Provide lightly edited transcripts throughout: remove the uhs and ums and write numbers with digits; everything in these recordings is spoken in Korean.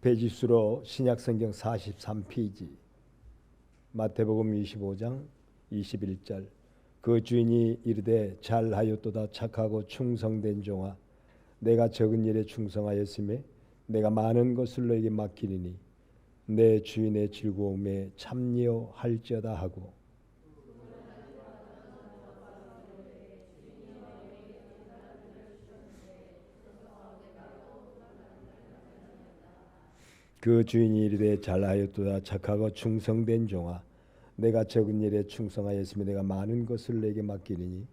페이지 수로 신약성경 43페이지 마태복음 25장 21절 그 주인이 이르되 잘하였도다 착하고 충성된 종아 내가 적은 일에 충성하였으며 내가 많은 것을 너에게 맡기리니 내 주인의 즐거움에 참여할지어다 하고 그 주인이 이르되 잘하였도다 착하고 충성된 종아 내가 적은 일에 충성하였으며 내가 많은 것을 내게 맡기리니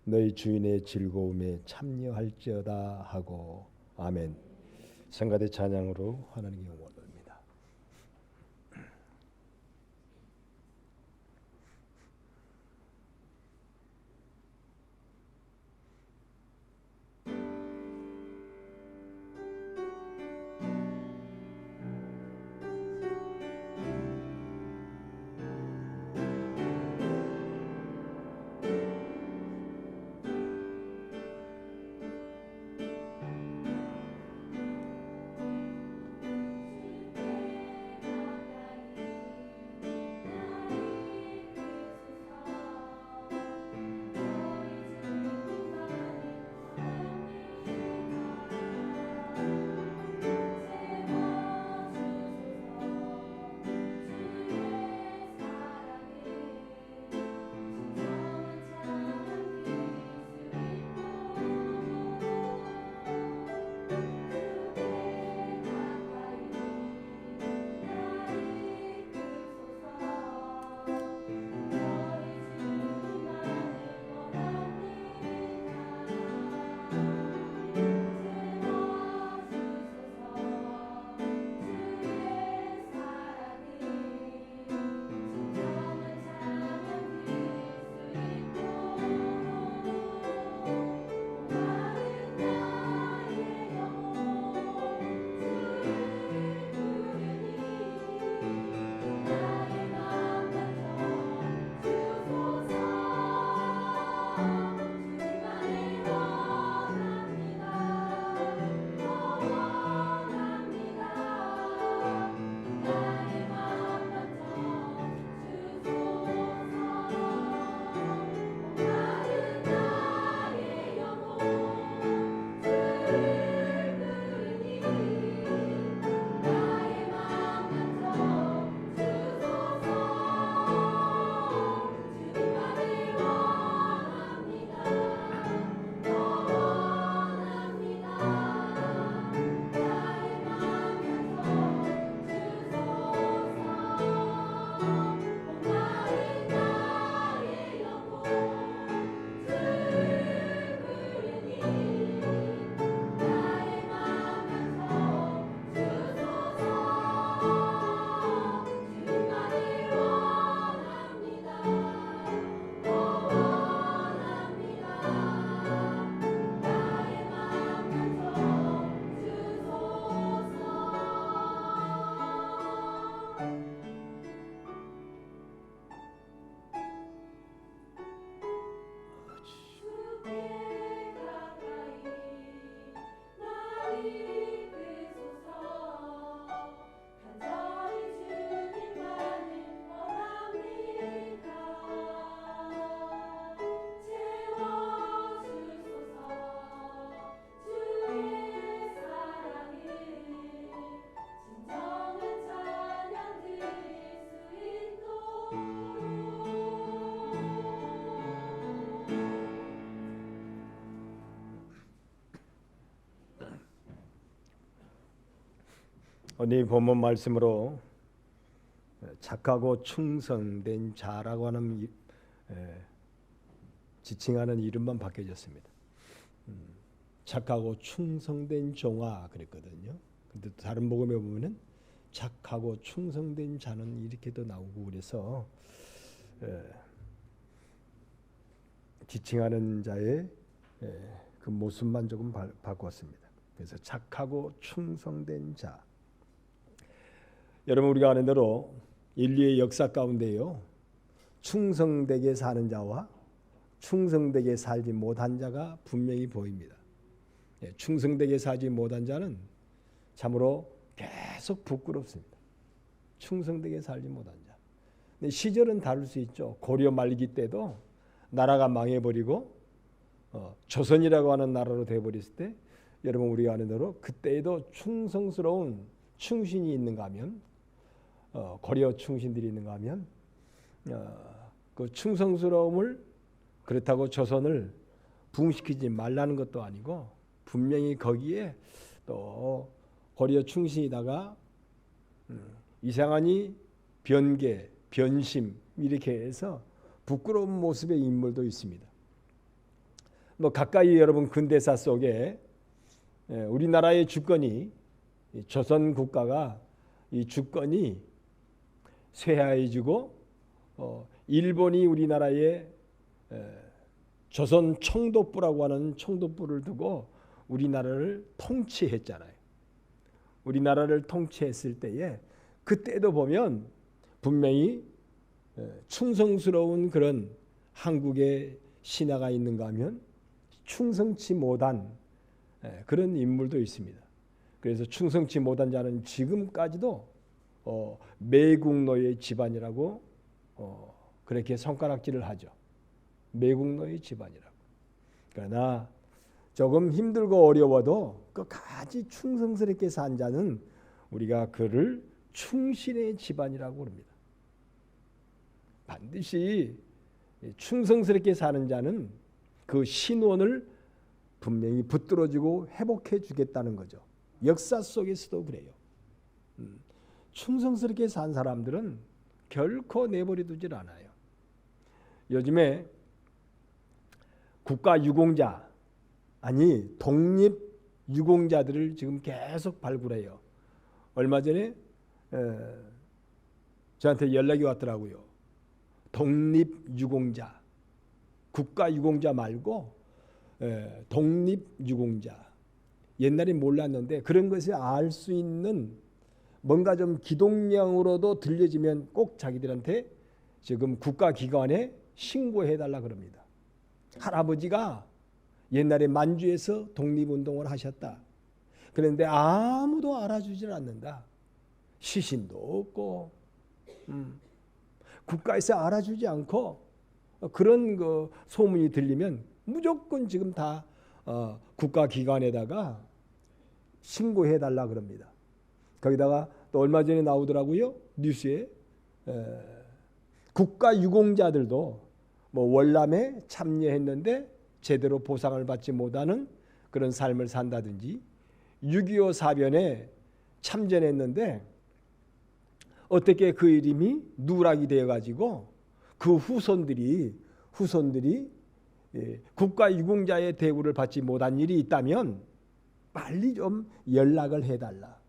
너희 주인의 즐거움에 참여할지어다 하고 아멘. 성가대 찬양으로 하나님께 영광 돌립니다. 오늘 본문 말씀으로 착하고 충성된 자라고 하는 지칭하는 이름만 바뀌어졌습니다. 착하고 충성된 종아 그랬거든요. 근데 다른 복음에 보면은 착하고 충성된 자는 이렇게도 나오고 그래서 지칭하는 자의 그 모습만 조금 바꿨습니다. 그래서 착하고 충성된 자. 여러분 우리가 아는 대로 인류의 역사 가운데요 충성되게 사는 자와 충성되게 살지 못한 자가 분명히 보입니다. 충성되게 살지 못한 자는 참으로 계속 부끄럽습니다. 충성되게 살지 못한 자. 근데 시절은 다를 수 있죠. 고려 말기 때도 나라가 망해버리고 조선이라고 하는 나라로 돼버렸을 때 여러분 우리가 아는 대로 그때에도 충성스러운 충신이 있는가 하면 고려 충신들이 있는가 하면 그 충성스러움을 그렇다고 조선을 부흥시키지 말라는 것도 아니고 분명히 거기에 또 고려 충신이다가 이상하니 변개, 변심 이렇게 해서 부끄러운 모습의 인물도 있습니다. 뭐 가까이 여러분 근대사 속에 우리나라의 주권이 조선 국가가 이 주권이 쇠하해지고 일본이 우리나라에 조선 총독부라고 하는 총독부를 두고 우리나라를 통치했잖아요. 우리나라를 통치했을 때에 그때도 보면 분명히 충성스러운 그런 한국의 신하가 있는가 하면 충성치 못한 그런 인물도 있습니다. 그래서 충성치 못한 자는 지금까지도 매국노의 집안이라고 그렇게 손가락질을 하죠. 매국노의 집안이라고. 그러나 조금 힘들고 어려워도 끝까지 충성스럽게 산 자는 우리가 그를 충신의 집안이라고 합니다. 반드시 충성스럽게 사는 자는 그 신원을 분명히 붙들어주고 회복해 주겠다는 거죠. 역사 속에서도 그래요. 충성스럽게 산 사람들은 결코 내버려 두질 않아요. 요즘에 국가유공자 아니 독립유공자들을 지금 계속 발굴해요. 얼마 전에 저한테 연락이 왔더라고요. 독립유공자, 국가유공자 말고 독립유공자. 옛날에 몰랐는데 그런 것을 알 수 있는 뭔가 좀 기동령으로도 들려지면 꼭 자기들한테 지금 국가기관에 신고해달라 그럽니다. 할아버지가 옛날에 만주에서 독립운동을 하셨다. 그런데 아무도 알아주질 않는다. 시신도 없고 국가에서 알아주지 않고 그런 그 소문이 들리면 무조건 지금 다 국가기관에다가 신고해달라 그럽니다. 거기다가 또 얼마 전에 나오더라고요. 뉴스에 국가유공자들도 뭐 월남에 참여했는데 제대로 보상을 받지 못하는 그런 삶을 산다든지 6.25 사변에 참전했는데 어떻게 그 이름이 누락이 되어가지고 그 후손들이 국가유공자의 대우를 받지 못한 일이 있다면 빨리 좀 연락을 해달라.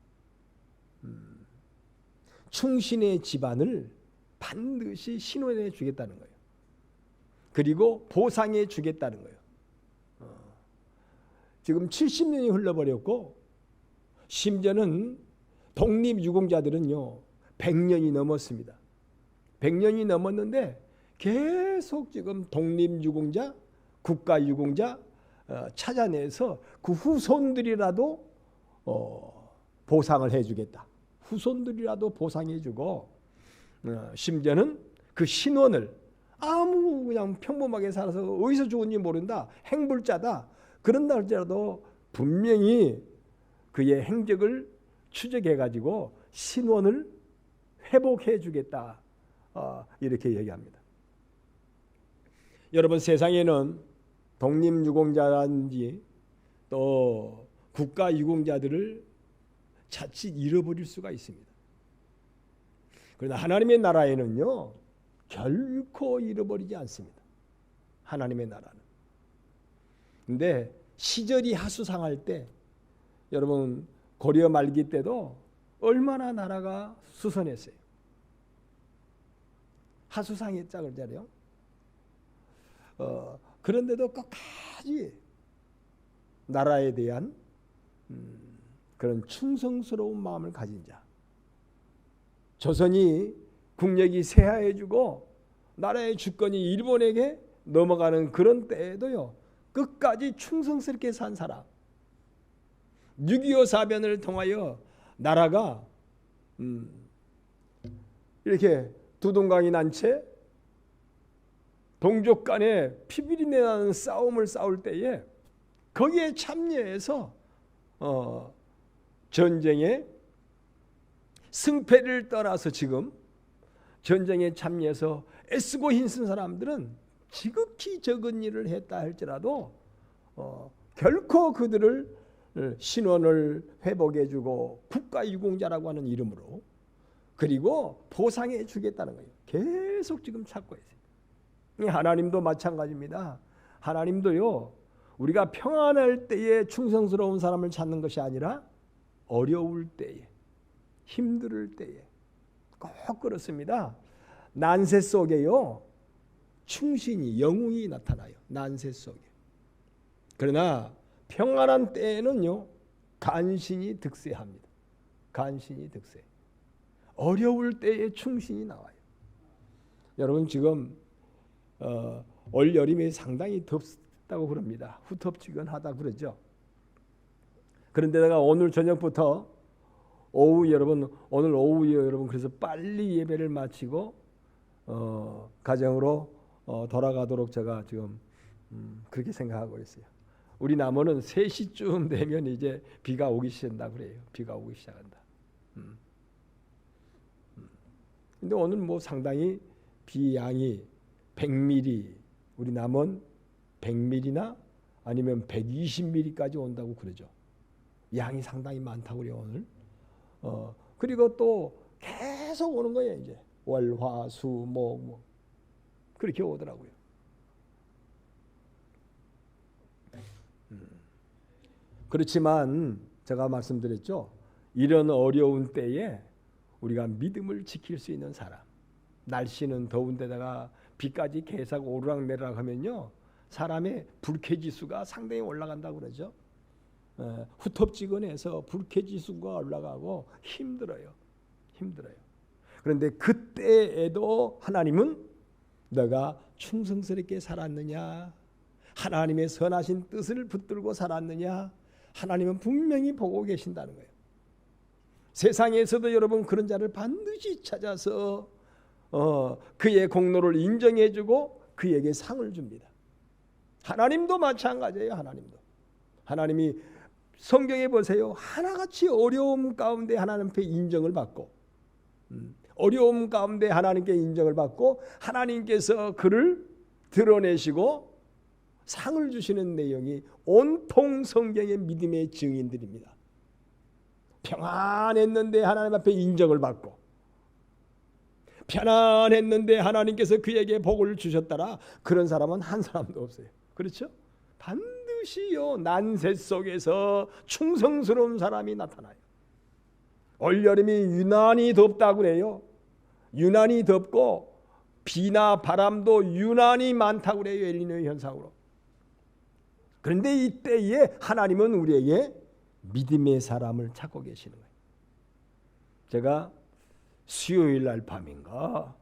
충신의 집안을 반드시 신원해 주겠다는 거예요. 그리고 보상해 주겠다는 거예요. 지금 70년이 흘러버렸고 심지어는 독립유공자들은요 100년이 넘었습니다. 100년이 넘었는데 계속 지금 독립유공자, 국가유공자 찾아내서 그 후손들이라도 보상을 해주겠다. 후손들이라도 보상해주고 심지어는 그 신원을 아무 그냥 평범하게 살아서 어디서 죽은지 모른다. 행불자다. 그런다 할지라도 분명히 그의 행적을 추적해가지고 신원을 회복해주겠다. 이렇게 얘기합니다. 여러분 세상에는 독립유공자라든지 또 국가유공자들을 자칫 잃어버릴 수가 있습니다. 그러나 하나님의 나라에는요 결코 잃어버리지 않습니다. 하나님의 나라는. 근데 시절이 하수상할 때 여러분 고려 말기 때도 얼마나 나라가 수선했어요. 하수상했자 그러잖아요. 그런데도 끝까지 나라에 대한 그런 충성스러운 마음을 가진 자. 조선이 국력이 쇠하해지고 나라의 주권이 일본에게 넘어가는 그런 때에도요. 끝까지 충성스럽게 산 사람. 6.25 사변을 통하여 나라가 이렇게 두동강이 난 채 동족 간에 피비린내 나는 싸움을 싸울 때에 거기에 참여해서 전쟁의 승패를 떠나서 지금 전쟁에 참여해서 애쓰고 힘쓴 사람들은 지극히 적은 일을 했다 할지라도 결코 그들을 신원을 회복해주고 국가유공자라고 하는 이름으로 그리고 보상해 주겠다는 거예요. 계속 지금 찾고 있어요. 하나님도 마찬가지입니다. 하나님도요, 우리가 평안할 때에 충성스러운 사람을 찾는 것이 아니라 어려울 때에, 힘들 때에 꼭 그렇습니다. 난세 속에요, 충신이, 영웅이 나타나요. 난세 속에. 그러나 평안한 때에는요, 간신이 득세합니다. 간신이 득세. 어려울 때에 충신이 나와요. 여러분 지금 올 여름이 상당히 덥다고 그럽니다. 후텁지근하다 그러죠. 그런데다가 오늘 저녁부터 오후 여러분, 오늘 오후에 여러분 그래서 빨리 예배를 마치고 가정으로 돌아가도록 제가 지금 그렇게 생각하고 있어요. 우리 남원은 3시쯤 되면 이제 비가 오기 시작한다 그래요. 비가 오기 시작한다. 근데 오늘 뭐 상당히 비 양이 100mm, 우리 남원 100mm나 아니면 120mm까지 온다고 그러죠. 양이 상당히 많다고 그래요 오늘. 그리고 또 계속 오는 거예요 이제. 월, 화, 수, 목 그렇게 오더라고요. 그렇지만 제가 말씀드렸죠. 이런 어려운 때에 우리가 믿음을 지킬 수 있는 사람. 날씨는 더운 데다가 비까지 계속 오르락내리락 하면요, 사람의 불쾌지수가 상당히 올라간다고 그러죠. 후텁지근해서 불쾌지수가 올라가고 힘들어요. 그런데 그때에도 하나님은 너가 충성스럽게 살았느냐, 하나님의 선하신 뜻을 붙들고 살았느냐, 하나님은 분명히 보고 계신다는 거예요. 세상에서도 여러분 그런 자를 반드시 찾아서 그의 공로를 인정해주고 그에게 상을 줍니다. 하나님도 마찬가지예요. 하나님이 성경에 보세요. 하나같이 어려움 가운데 하나님 앞에 인정을 받고, 어려움 가운데 하나님께 인정을 받고 하나님께서 그를 드러내시고 상을 주시는 내용이 온통 성경의 믿음의 증인들입니다. 평안했는데 하나님 앞에 인정을 받고, 편안했는데 하나님께서 그에게 복을 주셨더라. 그런 사람은 한 사람도 없어요. 그렇죠? 반드시요 난세 속에서 충성스러운 사람이 나타나요. 올여름이 유난히 덥다고 그래요. 유난히 덥고 비나 바람도 유난히 많다고 그래요. 엘니뇨 현상으로. 그런데 이때에 하나님은 우리에게 믿음의 사람을 찾고 계시는 거예요. 제가 수요일 날 밤인가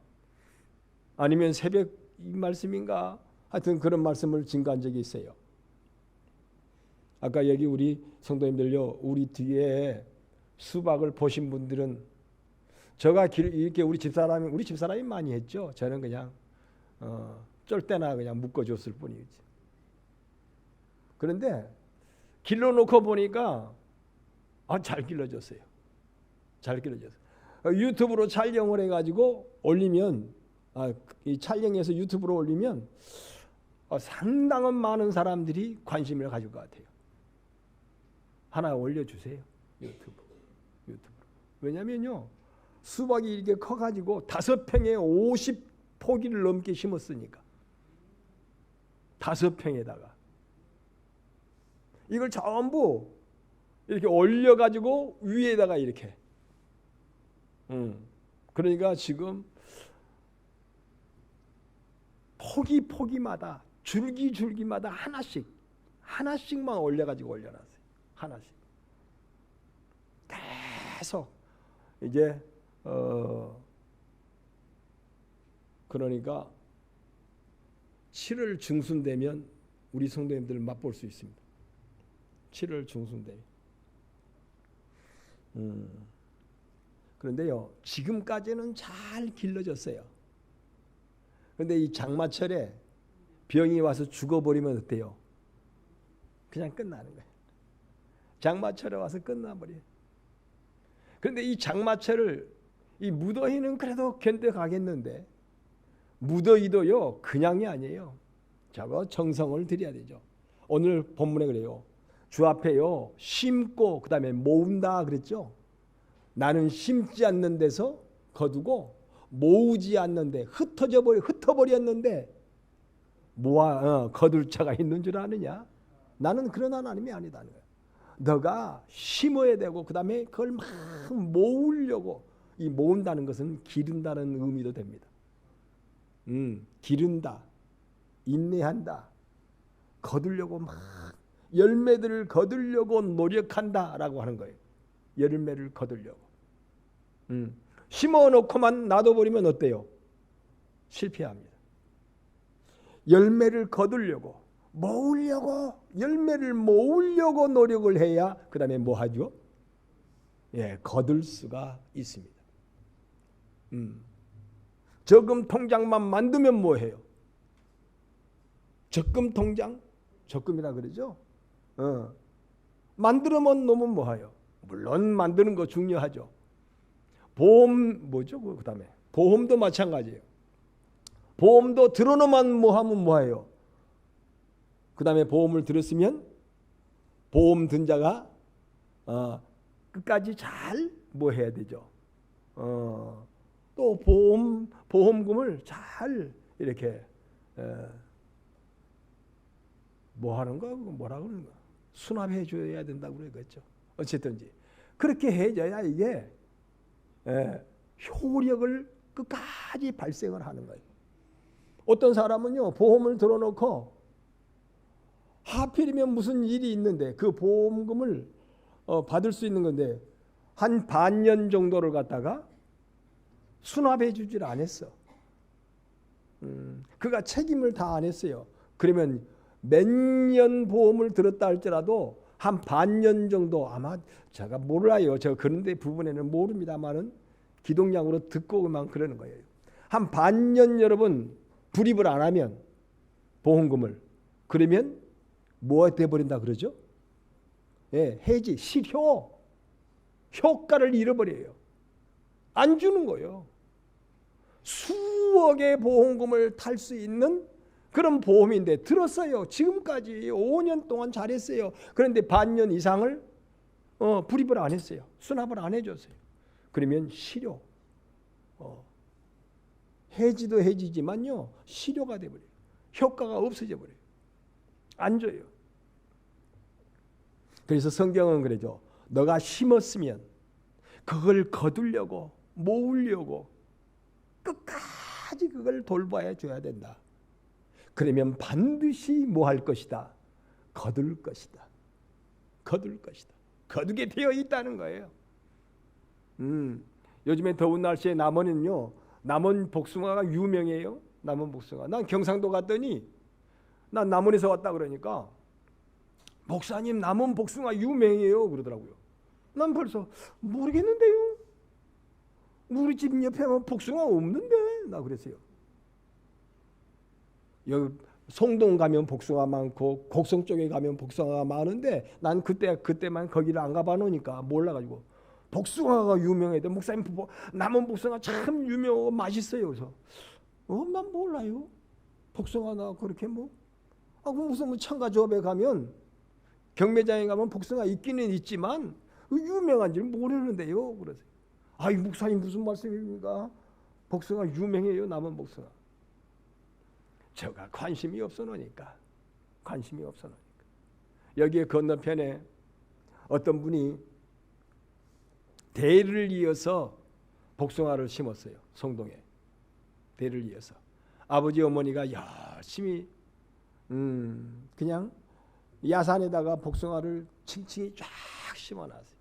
아니면 새벽 이 말씀인가 하여튼 그런 말씀을 증거한 적이 있어요. 아까 여기 우리 성도님들요, 우리 뒤에 수박을 보신 분들은 제가 이렇게 우리 집사람이 많이 했죠. 저는 그냥 쫄 때나 그냥 묶어줬을 뿐이지. 그런데 길러놓고 보니까 잘 길러졌어요. 잘 길러졌어요. 유튜브로 촬영을 해가지고 올리면 이 촬영해서 유튜브로 올리면 상당한 많은 사람들이 관심을 가질 것 같아요. 하나 올려주세요. 유튜브. 왜냐면요, 수박이 이렇게 커가지고 5평에 50포기를 넘게 심었으니까 5평에다가 이걸 전부 이렇게 올려가지고 위에다가 이렇게 그러니까 지금 포기마다 줄기마다 하나씩만 올려가지고 올려놨어요. 하나씩 계속 이제 그러니까 7월 중순 되면 우리 성도님들 맛볼 수 있습니다. 7월 중순 되면 그런데요, 지금까지는 잘 길러졌어요. 그런데 이 장마철에 병이 와서 죽어버리면 어때요? 그냥 끝나는 거예요. 장마철에 와서 끝나버려요. 그런데 이 장마철을, 이 무더위는 그래도 견뎌가겠는데 무더위도요 그냥이 아니에요. 저거 정성을 들여야 되죠. 오늘 본문에 그래요. 주 앞에요 심고 그 다음에 모은다 그랬죠. 나는 심지 않는 데서 거두고 모으지 않는데 흩어버렸는데 거둘 자가 있는 줄 아느냐? 나는 그런 하나님이 아니다는 거예요. 너가 심어야 되고 그 다음에 그걸 막 모으려고, 이 모은다는 것은 기른다는 의미도 됩니다. 기른다, 인내한다, 거두려고 막 열매들을 거두려고 노력한다라고 하는 거예요. 열매를 거두려고. 심어놓고만 놔둬버리면 어때요? 실패합니다. 열매를 거두려고, 모으려고, 열매를 모으려고 노력을 해야 그 다음에 뭐 하죠? 예, 거둘 수가 있습니다. 저금 통장만 만들면 뭐 해요? 적금 통장? 적금이라 그러죠? 만들어만 놓으면 뭐 해요? 물론 만드는 거 중요하죠. 보험 뭐죠? 그 다음에 보험도 마찬가지예요. 보험도 들어놓으면 뭐 하면 뭐 해요? 그 다음에 보험을 들었으면 보험 든 자가 끝까지 잘 뭐 해야 되죠? 또 보험금을 잘 이렇게 뭐 하는 거 뭐라 그러는 거 수납해 줘야 된다고 그랬죠. 어쨌든지 그렇게 해줘야 이게 효력을 끝까지 발생을 하는 거예요. 어떤 사람은요 보험을 들어놓고 하필이면 무슨 일이 있는데 그 보험금을 받을 수 있는 건데 한 반년 정도를 갖다가 수납해 주질 않았어. 그가 책임을 다 안 했어요. 그러면 몇 년 보험을 들었다 할지라도 한 반년 정도, 아마 제가 몰라요. 저 그런데 부분에는 모릅니다만은 기동량으로 듣고만 그러는 거예요. 한 반년 여러분 불입을 안 하면 보험금을, 그러면 뭐가 돼버린다 그러죠? 예, 해지, 실효, 효과를 잃어버려요. 안 주는 거예요. 수억의 보험금을 탈 수 있는 그런 보험인데 들었어요. 지금까지 5년 동안 잘했어요. 그런데 반년 이상을 불입을 안 했어요. 수납을 안 해줬어요. 그러면 실효, 해지도 해지지만요 실효가 돼버려요. 효과가 없어져 버려요. 안 줘요. 그래서 성경은 그러죠. 너가 심었으면 그걸 거두려고 모으려고 끝까지 그걸 돌봐야 줘야 된다. 그러면 반드시 뭐 할 것이다? 거둘 것이다. 거둘 것이다. 거두게 되어 있다는 거예요. 요즘에 더운 날씨에 남원은요, 남원 복숭아가 유명해요. 남원 복숭아. 난 경상도 갔더니 난 남원에서 왔다 그러니까 목사님 남원 복숭아 유명해요 그러더라고요. 난 벌써 모르겠는데요. 우리 집 옆에만 복숭아 없는데 나 그랬어요. 여기 송동 가면 복숭아 많고 곡성 쪽에 가면 복숭아가 많은데 난 그때만 거기를 안 가봐 놓으니까 몰라가지고 복숭아가 유명해도 목사님 남원 복숭아 참 유명하고 맛있어요. 그래서 난 몰라요. 복숭아 나 그렇게 무슨 창가 조합에 가면 경매장에 가면 복숭아 있기는 있지만 유명한지 모르는데요. 그러세요. 아이 목사님 무슨 말씀입니까? 복숭아 유명해요. 남원 복숭아. 제가 관심이 없어 놓으니까. 여기에 건너편에 어떤 분이 대를 이어서 복숭아를 심었어요. 송동에. 대를 이어서. 아버지 어머니가 열심히 그냥 야산에다가 복숭아를 층층이 쫙 심어놨어요.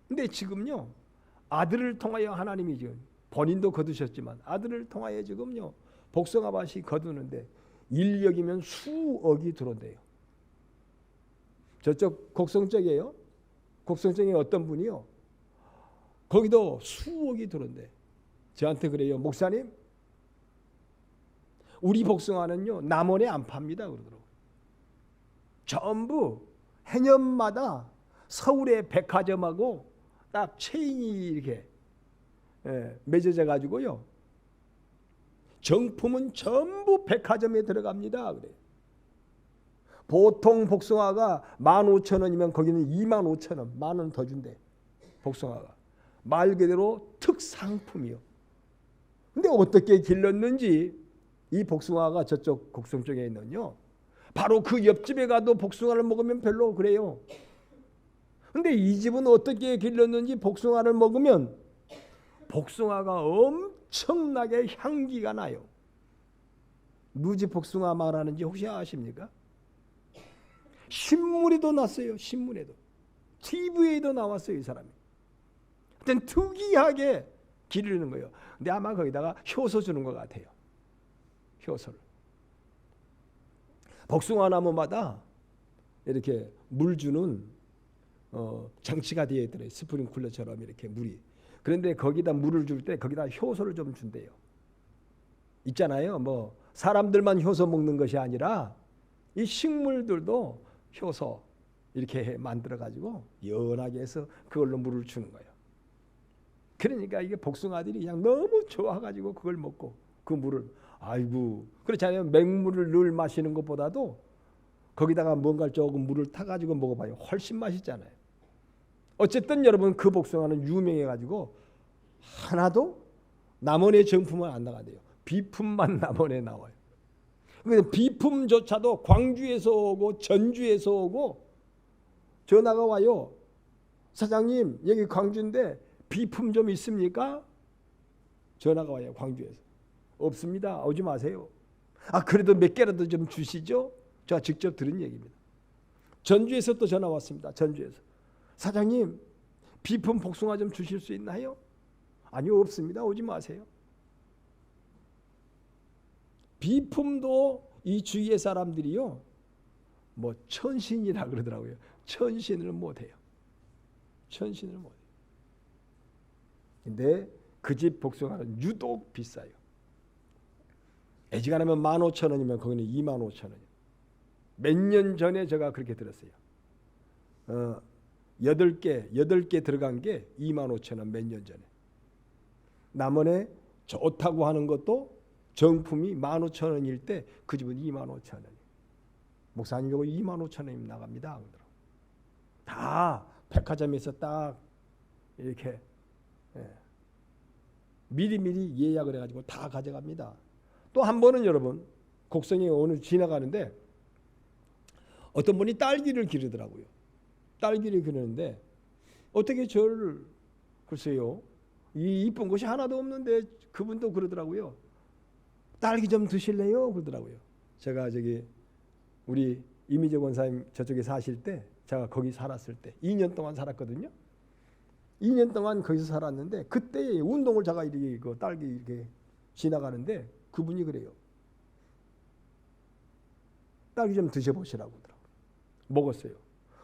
근데 지금요 아들을 통하여 하나님이 지금 본인도 거두셨지만 아들을 통하여 지금요 복숭아밭이 거두는데 인력이면 수억이 들어온대요. 저쪽 곡성 쪽이에요. 곡성 쪽에 어떤 분이요 거기도 수억이 들어온대. 저한테 그래요. 목사님, 우리 복숭아는요 남원에 안 팝니다 그러더라고요. 전부 해년마다 서울의 백화점하고 딱 체인이 이렇게 맺어져 가지고요. 정품은 전부 백화점에 들어갑니다. 그래. 보통 복숭아가 15,000원이면 거기는 25,000원, 10,000원 더 준대. 복숭아가 말 그대로 특상품이요. 근데 어떻게 길렀는지 이 복숭아가 저쪽 곡성 쪽에 있는요. 바로 그 옆집에 가도 복숭아를 먹으면 별로 그래요. 근데 이 집은 어떻게 길렀는지 복숭아를 먹으면 복숭아가 엄청나게 향기가 나요. 누지 복숭아 말하는지 혹시 아십니까? 신문에도 났어요. 신문에도. TV에도 나왔어요. 이 사람이. 하여튼 특이하게 기르는 거예요. 근데 아마 거기다가 효소 주는 것 같아요. 효소를. 복숭아 나무마다 이렇게 물 주는 장치가 되어 있더래요. 스프링쿨러처럼 이렇게 물이. 그런데 거기다 물을 줄 때 거기다 효소를 좀 준대요. 있잖아요. 뭐 사람들만 효소 먹는 것이 아니라 이 식물들도 효소 이렇게 만들어 가지고 연하게 해서 그걸로 물을 주는 거예요. 그러니까 이게 복숭아들이 그냥 너무 좋아 가지고 그걸 먹고 그 물을 아이고 그렇잖아요. 맹물을 늘 마시는 것보다도 거기다가 뭔가 조금 물을 타 가지고 먹어봐요. 훨씬 맛있잖아요. 어쨌든 여러분 그 복숭아는 유명해 가지고 하나도 남원의 정품은 안 나가대요. 비품만 남원에 나와요. 근데 비품조차도 광주에서 오고 전주에서 오고 전화가 와요. 사장님 여기 광주인데 비품 좀 있습니까? 전화가 와요. 광주에서. 없습니다. 오지 마세요. 아 그래도 몇 개라도 좀 주시죠. 제가 직접 들은 얘기입니다. 전주에서 또 전화 왔습니다. 전주에서. 사장님 비품 복숭아 좀 주실 수 있나요? 아니요 없습니다. 오지 마세요. 비품도 이 주위의 사람들이요 뭐 천신이라 그러더라고요. 천신을 못해요. 천신을 못해요. 근데 그 집 복숭아는 유독 비싸요. 애지간하면 15,000원이면 거기는 25,000원이에요. 몇 년 전에 제가 그렇게 들었어요. 8개 들어간 게 25,000원 몇 년 전에. 남원에 좋다고 하는 것도 정품이 15,000원일 때 그 집은 25,000원. 목사님 이거 25,000원이면 나갑니다. 다 백화점에서 딱 이렇게 미리미리 예약을 해가지고 다 가져갑니다. 또 한 번은 여러분 곡성에 오늘 지나가는데 어떤 분이 딸기를 기르더라고요. 딸기를 기르는데 어떻게 저를 글쎄요 이 이쁜 곳이 하나도 없는데 그분도 그러더라고요. 딸기 좀 드실래요? 그러더라고요. 제가 저기 우리 이미재 권사님 저쪽에 사실 때 제가 거기 살았을 때 2년 동안 살았거든요. 2년 동안 거기서 살았는데 그때 운동을 제가 이렇게 그 딸기 이렇게 지나가는데 그분이 그래요. 딸기 좀 드셔보시라고 하더라고요. 먹었어요.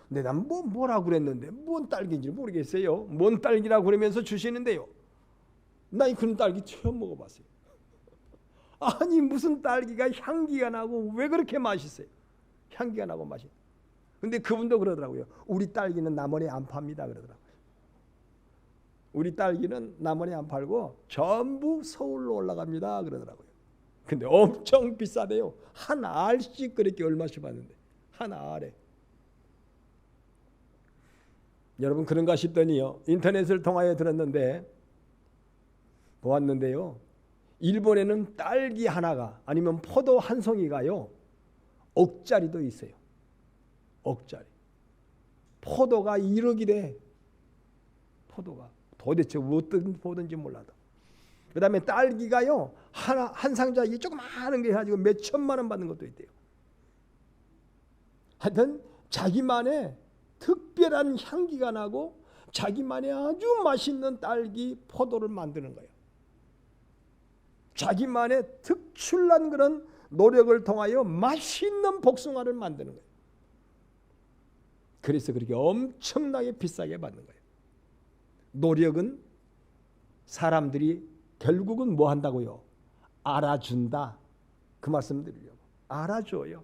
근데 난 뭐라고 그랬는데 뭔 딸기인지 모르겠어요. 뭔 딸기라고 그러면서 주시는데요. 난 그런 딸기 처음 먹어봤어요. 아니 무슨 딸기가 향기가 나고 왜 그렇게 맛있어요? 향기가 나고 맛있어요. 근데 그분도 그러더라고요. 우리 딸기는 남원에 안 팝니다 그러더라고요. 우리 딸기는 남원에 안 팔고 전부 서울로 올라갑니다 그러더라고요. 근데 엄청 비싸대요. 한 알씩 그렇게 얼마씩 받는데 한 알에. 여러분 그런가 싶더니요. 인터넷을 통하여 들었는데 보았는데요. 일본에는 딸기 하나가 아니면 포도 한 송이가요. 억짜리도 있어요. 억짜리. 포도가 1억이래. 포도가. 도대체 어떤 포도인지 몰라도. 그 다음에 딸기가요. 한 상자에 조그마한 게 해가지고 몇 천만 원 받는 것도 있대요. 하여튼 자기만의 특별한 향기가 나고 자기만의 아주 맛있는 딸기 포도를 만드는 거예요. 자기만의 특출난 그런 노력을 통하여 맛있는 복숭아를 만드는 거예요. 그래서 그렇게 엄청나게 비싸게 받는 거예요. 노력은 사람들이 결국은 뭐 한다고요? 알아준다. 그 말씀 드리려고. 알아줘요.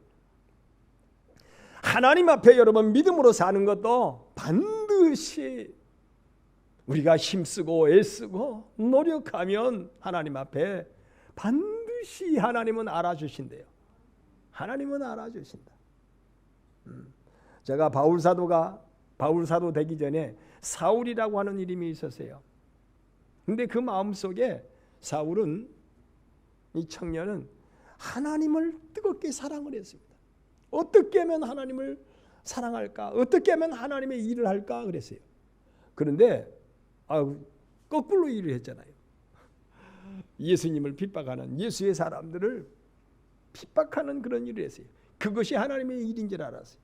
하나님 앞에 여러분 믿음으로 사는 것도 반드시 우리가 힘쓰고 애쓰고 노력하면 하나님 앞에 반드시 하나님은 알아주신대요. 하나님은 알아주신다. 제가 바울사도 되기 전에 사울이라고 하는 이름이 있었어요. 근데 그 마음속에 사울은, 이 청년은 하나님을 뜨겁게 사랑을 했습니다. 어떻게 하면 하나님을 사랑할까? 어떻게 하면 하나님의 일을 할까? 그랬어요. 그런데 거꾸로 일을 했잖아요. 예수님을 핍박하는, 예수의 사람들을 핍박하는 그런 일을 했어요. 그것이 하나님의 일인 줄 알았어요.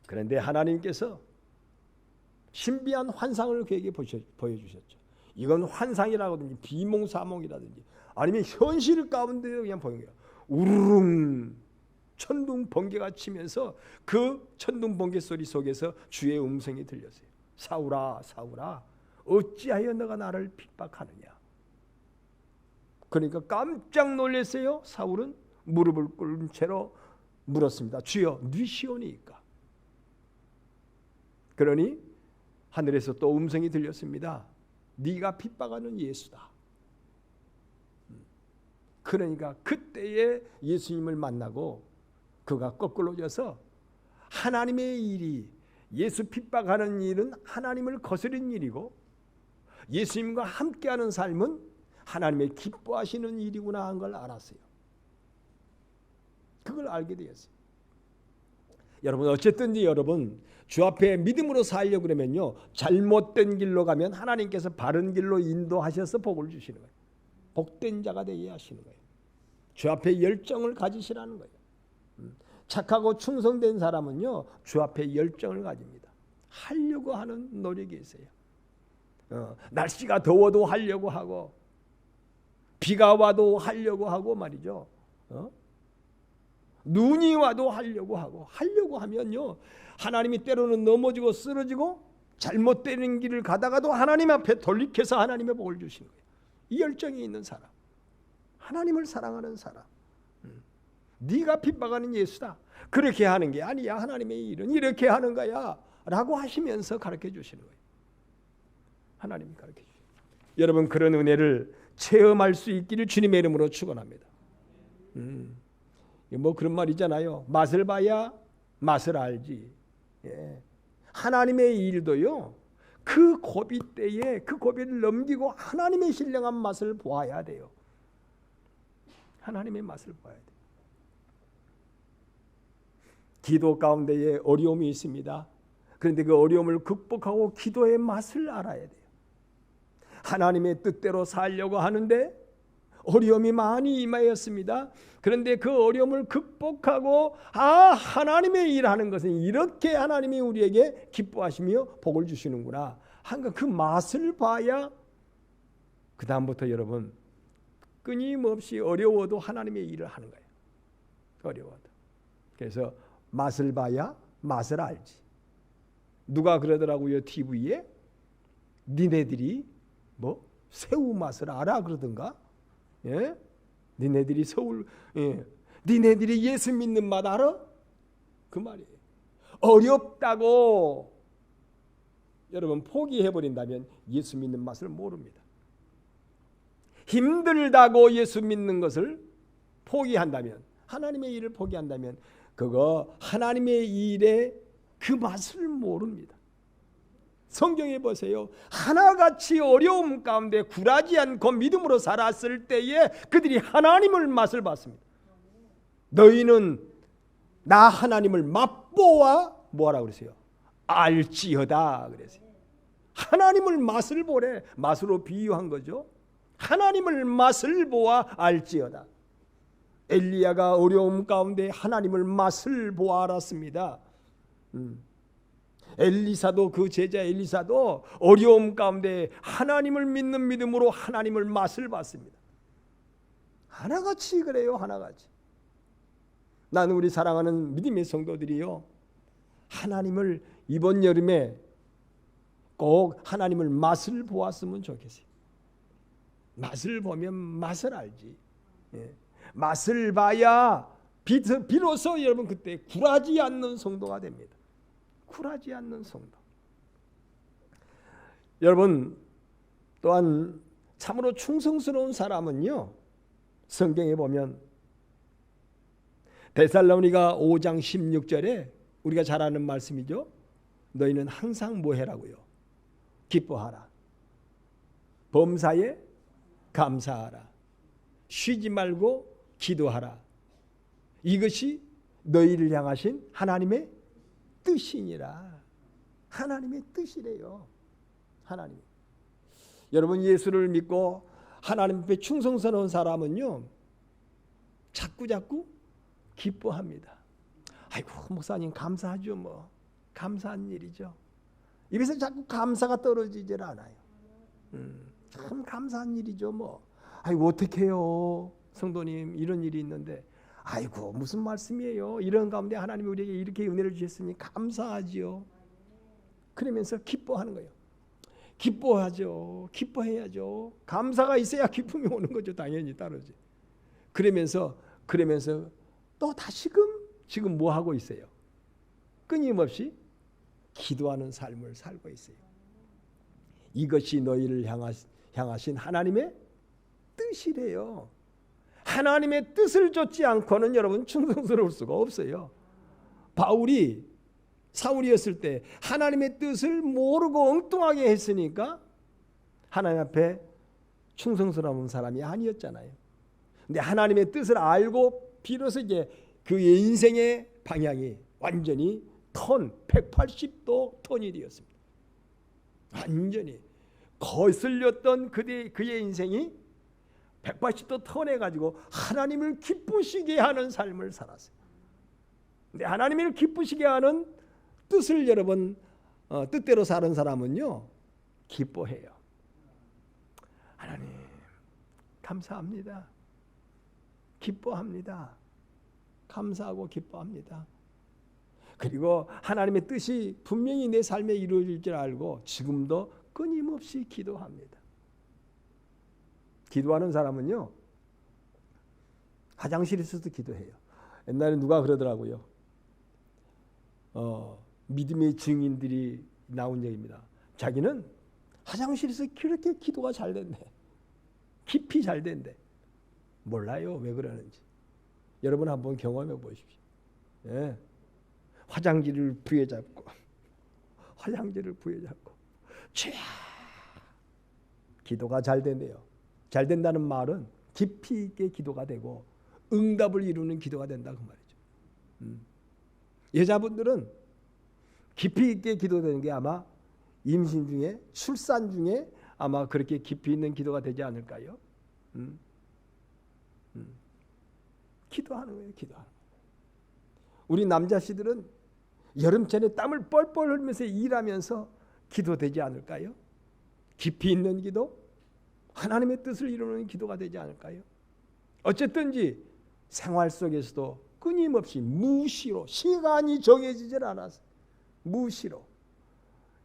그런데 하나님께서 신비한 환상을 그에게 보여주셨죠. 이건 환상이라든지 비몽사몽이라든지 아니면 현실 가운데 그냥 보인 거예요. 우르릉 천둥 번개가 치면서 그 천둥 번개 소리 속에서 주의 음성이 들렸어요. 사울아, 사울아, 어찌하여 너가 나를 핍박하느냐. 그러니까 깜짝 놀랐어요. 사울은 무릎을 꿇은 채로 물었습니다. 주여, 누시오니이까. 그러니 하늘에서 또 음성이 들렸습니다. 네가 핍박하는 예수다. 그러니까 그때에 예수님을 만나고 그가 거꾸로 져서 하나님의 일이, 예수 핍박하는 일은 하나님을 거스린 일이고 예수님과 함께하는 삶은 하나님의 기뻐하시는 일이구나 한 걸 알았어요. 그걸 알게 되었어요. 여러분 어쨌든지 여러분 주 앞에 믿음으로 살려고 그러면요, 잘못된 길로 가면 하나님께서 바른 길로 인도하셔서 복을 주시는 거예요. 복된 자가 되게 하시는 거예요. 주 앞에 열정을 가지시라는 거예요. 착하고 충성된 사람은요, 주 앞에 열정을 가집니다. 하려고 하는 노력이 있어요. 날씨가 더워도 하려고 하고 비가 와도 하려고 하고 말이죠. 눈이 와도 하려고 하면요, 하나님이 때로는 넘어지고 쓰러지고 잘못되는 길을 가다가도 하나님 앞에 돌이켜서 하나님의 복을 주시는 거예요. 이 열정이 있는 사람, 하나님을 사랑하는 사람. 네가 핍박하는 예수다. 그렇게 하는 게 아니야. 하나님의 일은 이렇게 하는 거야 라고 하시면서 가르쳐 주시는 거예요. 하나님이 가르쳐 주시는 거예요. 여러분 그런 은혜를 체험할 수 있기를 주님의 이름으로 축원합니다. 뭐 그런 말 있잖아요. 맛을 봐야 맛을 알지. 예. 하나님의 일도요, 그 고비 때에 그 고비를 넘기고 하나님의 신령한 맛을 보아야 돼요. 하나님의 맛을 보아야 돼요. 기도 가운데에 어려움이 있습니다. 그런데 그 어려움을 극복하고 기도의 맛을 알아야 돼요. 하나님의 뜻대로 살려고 하는데 어려움이 많이 임하였습니다. 그런데 그 어려움을 극복하고 하나님의 일하는 것은 이렇게 하나님이 우리에게 기뻐하시며 복을 주시는구나. 한가 그 맛을 봐야 그 다음부터 여러분 끊임없이 어려워도 하나님의 일을 하는 거예요. 어려워도. 그래서 맛을 봐야 맛을 알지. 누가 그러더라고요, TV에 니네들이 뭐 새우 맛을 알아 그러던가. 예? 니네들이 니네들이 예수 믿는 맛 알아? 그 말이에요. 어렵다고 여러분 포기해버린다면 예수 믿는 맛을 모릅니다. 힘들다고 예수 믿는 것을 포기한다면, 하나님의 일을 포기한다면 그거 하나님의 일의 그 맛을 모릅니다. 성경에 보세요. 하나같이 어려움 가운데 굴하지 않고 믿음으로 살았을 때에 그들이 하나님을 맛을 봤습니다. 너희는 나 하나님을 맛보아 뭐하라 그랬어요? 알지어다 그랬어요. 하나님을 맛을 보래. 맛으로 비유한 거죠. 하나님을 맛을 보아 알지어다. 엘리야가 어려움 가운데 하나님을 맛을 보아 알았습니다. 엘리사도, 그 제자 엘리사도 어려움 가운데 하나님을 믿는 믿음으로 하나님을 맛을 봤습니다. 하나같이 그래요. 하나같이. 나는 우리 사랑하는 믿음의 성도들이요, 하나님을 이번 여름에 꼭 하나님을 맛을 보았으면 좋겠어요. 맛을 보면 맛을 알지. 예. 맛을 봐야 비로소 여러분 그때 굴하지 않는 성도가 됩니다. 굴하지 않는 성도. 여러분 또한 참으로 충성스러운 사람은요, 성경에 보면 데살로니가 5장 16절에 우리가 잘 아는 말씀이죠. 너희는 항상 뭐 해라고요? 기뻐하라. 범사에 감사하라. 쉬지 말고 기도하라. 이것이 너희를 향하신 하나님의 뜻이니라. 하나님의 뜻이래요. 하나님. 여러분 예수를 믿고 하나님 앞에 충성스러운 사람은요, 자꾸 기뻐합니다. 아이고 목사님 감사하죠. 뭐 감사한 일이죠. 입에서 자꾸 감사가 떨어지질 않아요. 참 감사한 일이죠. 뭐 아이고 어떡해요 성도님, 이런 일이 있는데 아이고 무슨 말씀이에요. 이런 가운데 하나님이 우리에게 이렇게 은혜를 주셨으니 감사하지요. 그러면서 기뻐하는 거예요. 기뻐하죠. 기뻐해야죠. 감사가 있어야 기쁨이 오는 거죠. 당연히 따르지. 그러면서 또 지금 뭐 하고 있어요? 끊임없이 기도하는 삶을 살고 있어요. 이것이 너희를 향하신 하나님의 뜻이래요. 하나님의 뜻을 좇지 않고는 여러분 충성스러울 수가 없어요. 사울이었을 때 하나님의 뜻을 모르고 엉뚱하게 했으니까 하나님 앞에 충성스러운 사람이 아니었잖아요. 근데 하나님의 뜻을 알고 비로소 이제 그의 인생의 방향이 완전히 180도 턴이 되었습니다. 완전히 거슬렸던 그의 인생이 180도 턴해가지고 하나님을 기쁘시게 하는 삶을 살았어요. 근데 하나님을 기쁘시게 하는 뜻을 여러분 뜻대로 사는 사람은요 기뻐해요. 하나님 감사합니다. 기뻐합니다. 감사하고 기뻐합니다. 그리고 하나님의 뜻이 분명히 내 삶에 이루어질 줄 알고 지금도 끊임없이 기도합니다. 기도하는 사람은요 화장실에서도 기도해요. 옛날에 누가 그러더라고요. 믿음의 증인들이 나온 얘기입니다. 자기는 화장실에서 그렇게 기도가 잘 된대. 깊이 잘 된대. 몰라요 왜 그러는지. 여러분 한번 경험해 보십시오. 예. 화장지를 부여잡고 쥐야 기도가 잘 된대요. 잘 된다는 말은 깊이 있게 기도가 되고 응답을 이루는 기도가 된다 그 말이죠. 여자분들은 깊이 있게 기도되는 게 아마 임신 중에 출산 중에 아마 그렇게 깊이 있는 기도가 되지 않을까요? 기도하는 거예요. 기도하는 거예요. 우리 남자씨들은 여름철에 땀을 뻘뻘 흘리면서 일하면서 기도되지 않을까요? 깊이 있는 기도, 하나님의 뜻을 이루는 기도가 되지 않을까요? 어쨌든지 생활 속에서도 끊임없이 무시로 시간이 정해지질 않았어요. 무시로.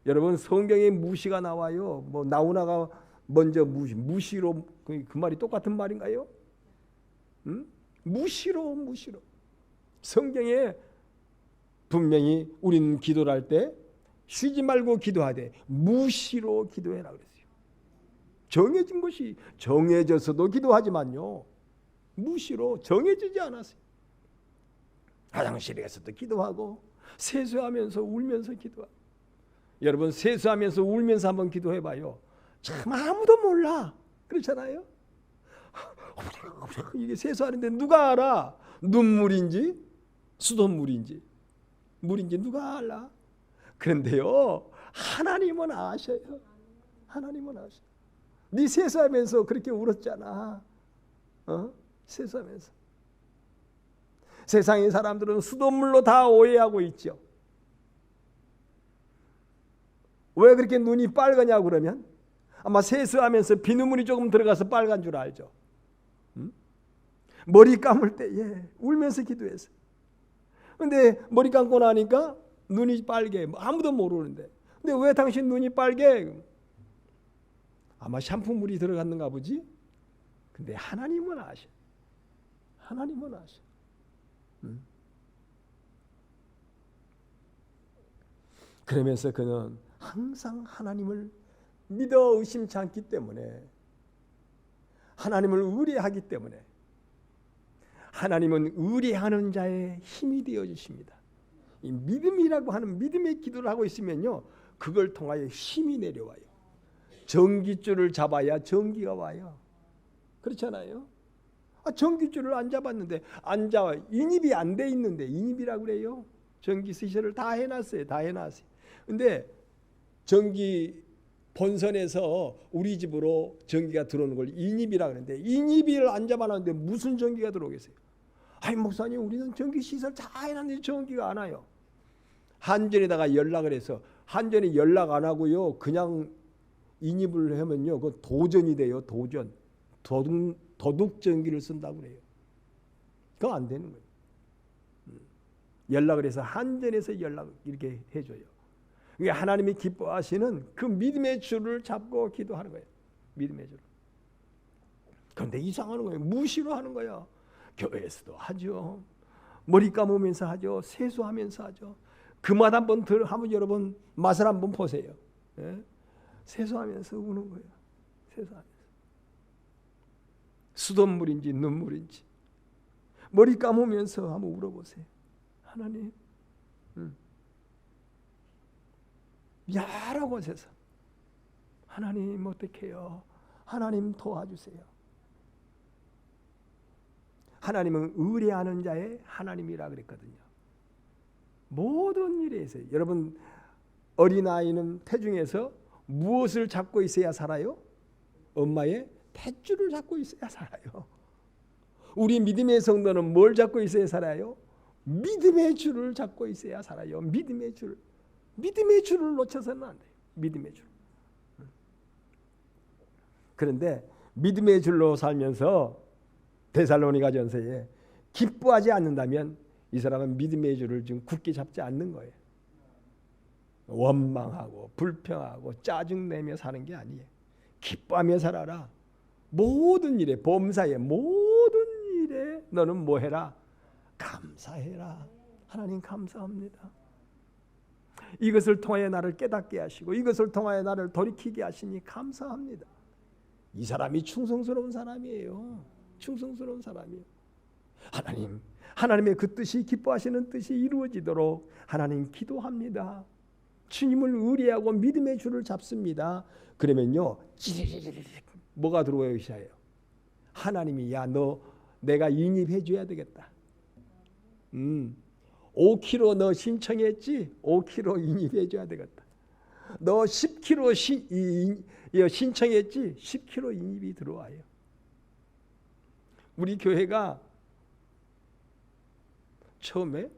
여러분 성경에 무시가 나와요. 뭐 나오나가 먼저 무시로 그 말이 똑같은 말인가요? 무시로. 성경에 분명히 우리는 기도를 할 때 쉬지 말고 기도하되 무시로 기도해라 그랬어요. 정해진 것이 정해져서도 기도하지만요 무시로 정해지지 않았어요. 화장실에서도 기도하고 세수하면서 울면서 기도하고. 여러분 세수하면서 울면서 한번 기도해봐요. 참 아무도 몰라. 그렇잖아요. 이게 세수하는데 누가 알아? 눈물인지 수돗물인지 물인지 누가 알아? 그런데요 하나님은 아셔요. 하나님은 아셔. 네 세수하면서 그렇게 울었잖아. 세수하면서. 세상의 사람들은 수돗물로 다 오해하고 있죠. 왜 그렇게 눈이 빨갛냐고 그러면 아마 세수하면서 비눗물이 조금 들어가서 빨간 줄 알죠. 머리 감을 때 울면서 기도했어요. 근데 머리 감고 나니까 눈이 빨개. 아무도 모르는데. 근데 왜 당신 눈이 빨개? 아마 샴푸물이 들어갔는가 보지? 근데 하나님은 아셔. 하나님은 아셔. 그러면서 그는 항상 하나님을 믿어 의심치 않기 때문에, 하나님을 의뢰하기 때문에, 하나님은 의뢰하는 자의 힘이 되어 주십니다. 이 믿음이라고 하는 믿음의 기도를 하고 있으면요, 그걸 통하여 힘이 내려와요. 전깃줄을 잡아야 전기가 와요. 그렇잖아요. 전깃줄을 안 잡았는데, 안 잡아, 인입이 안 돼 있는데, 인입이라고 그래요. 전기 시설을 다 해놨어요. 다 해놨어요. 근데 전기 본선에서 우리 집으로 전기가 들어오는 걸 인입이라고 하는데, 인입을 안 잡아놨는데 무슨 전기가 들어오겠어요? 아니 목사님, 우리는 전기 시설 다 해놨는데 전기가 안 와요. 한전에다가 연락을 해서, 한전이 연락 안 하고요, 그냥 인입을 하면요, 그 도전이 돼요. 도전. 도둑 전기를 쓴다고 그래요. 그거 안 되는 거예요. 연락을 해서 한전에서 연락 이렇게 해줘요. 이게 하나님이 기뻐하시는 그 믿음의 줄을 잡고 기도하는 거예요. 믿음의 줄. 그런데 이상한 거예요. 무시로 하는 거예요. 교회에서도 하죠. 머리 감으면서 하죠. 세수하면서 하죠. 그 맛 한번 하면 여러분 맛을 한번 보세요. 예? 세수하면서 우는 거예요. 세수하면서. 수돗물인지 눈물인지 머리 감으면서 한번 울어보세요. 하나님, 여러 곳에서 하나님 어떻게 해요? 하나님 도와주세요. 하나님은 의뢰하는 자의 하나님이라 그랬거든요. 모든 일에 있어요. 여러분, 어린아이는 태중에서 무엇을 잡고 있어야 살아요? 엄마의 탯줄을 잡고 있어야 살아요. 우리 믿음의 성도는 뭘 잡고 있어야 살아요? 믿음의 줄을 잡고 있어야 살아요. 믿음의 줄. 믿음의 줄을 놓쳐서는 안 돼요. 믿음의 줄. 그런데 믿음의 줄로 살면서 데살로니가전서에 기뻐하지 않는다면 이 사람은 믿음의 줄을 좀 굳게 잡지 않는 거예요. 원망하고 불평하고 짜증내며 사는 게 아니에요. 기뻐하며 살아라. 모든 일에, 범사에 모든 일에 너는 뭐 해라? 감사해라. 하나님 감사합니다. 이것을 통하여 나를 깨닫게 하시고 이것을 통하여 나를 돌이키게 하시니 감사합니다. 이 사람이 충성스러운 사람이에요. 충성스러운 사람이에요. 하나님의 그 뜻이, 기뻐하시는 뜻이 이루어지도록 하나님 기도합니다. 주님을 의뢰하고 믿음의 줄을 잡습니다. 그러면요, 뭐가 들어와요? 하나님이, 야, 너 내가 인입해 줘야 되겠다. 5kg 너 신청했지? 5kg 인입해 줘야 되겠다. 너 10kg 신청했지? 10kg 인입이 들어와요. 우리 교회가 처음에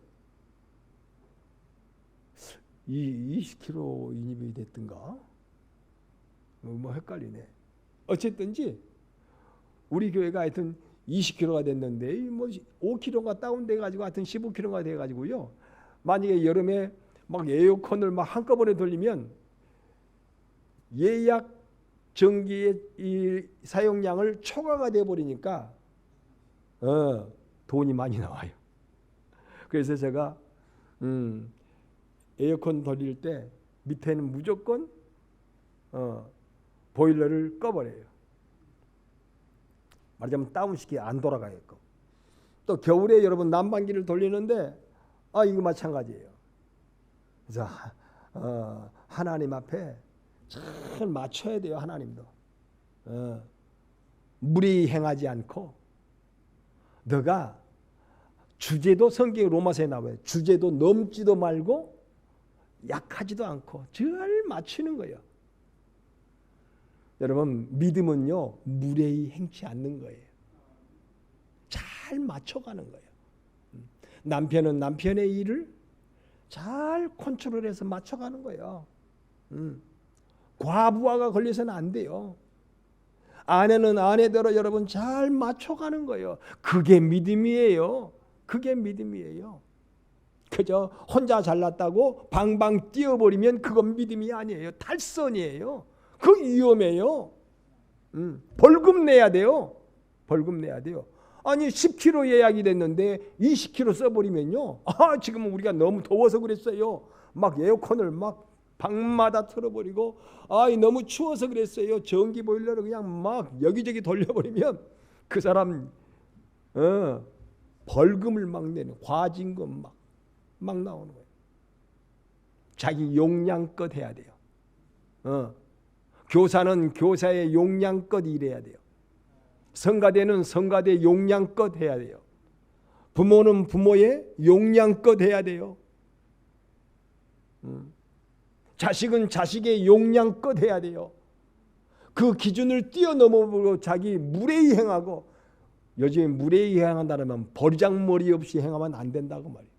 20kg 인입이 됐던가? 뭐 헷갈리네. 어쨌든지 우리 교회가 하여튼 20kg가 됐는데 뭐 5kg가 다운돼 가지고 하여튼 15kg가 돼 가지고요. 만약에 여름에 막 에어컨을 막 한꺼번에 돌리면 예약 전기의 이 사용량을 초과가 돼 버리니까 돈이 많이 나와요. 그래서 제가 에어컨 돌릴 때 밑에는 무조건 보일러를 꺼버려요. 말하자면 다운시키게 안 돌아가게끔. 또 겨울에 여러분 난방기를 돌리는데 이거 마찬가지예요. 그래서 하나님 앞에 잘 맞춰야 돼요. 하나님도 무리 행하지 않고, 너가 주제도 성경 로마서에 나와요. 주제도 넘지도 말고 약하지도 않고 잘 맞추는 거예요. 여러분, 믿음은요, 무례히 행치 않는 거예요. 잘 맞춰가는 거예요. 남편은 남편의 일을 잘 컨트롤해서 맞춰가는 거예요. 과부하가 걸려서는 안 돼요. 아내는 아내대로 여러분 잘 맞춰가는 거예요. 그게 믿음이에요. 그게 믿음이에요. 그저 혼자 잘났다고 방방 뛰어버리면 그건 믿음이 아니에요. 탈선이에요. 그 위험해요. 벌금 내야 돼요. 벌금 내야 돼요. 아니 10kg 예약이 됐는데 20kg 써버리면요. 지금 우리가 너무 더워서 그랬어요. 막 에어컨을 막 방마다 틀어버리고 너무 추워서 그랬어요. 전기 보일러를 그냥 막 여기저기 돌려버리면 그 사람 벌금을 막 내는 과징금 막 나오는 거예요. 자기 용량껏 해야 돼요. 교사는 교사의 용량껏 일해야 돼요. 성가대는 성가대 용량껏 해야 돼요. 부모는 부모의 용량껏 해야 돼요. 자식은 자식의 용량껏 해야 돼요. 그 기준을 뛰어넘어보고 자기 무례히 행하고, 요즘에 무례히 행한다면 버리장머리 없이 행하면 안 된다고 말이에요.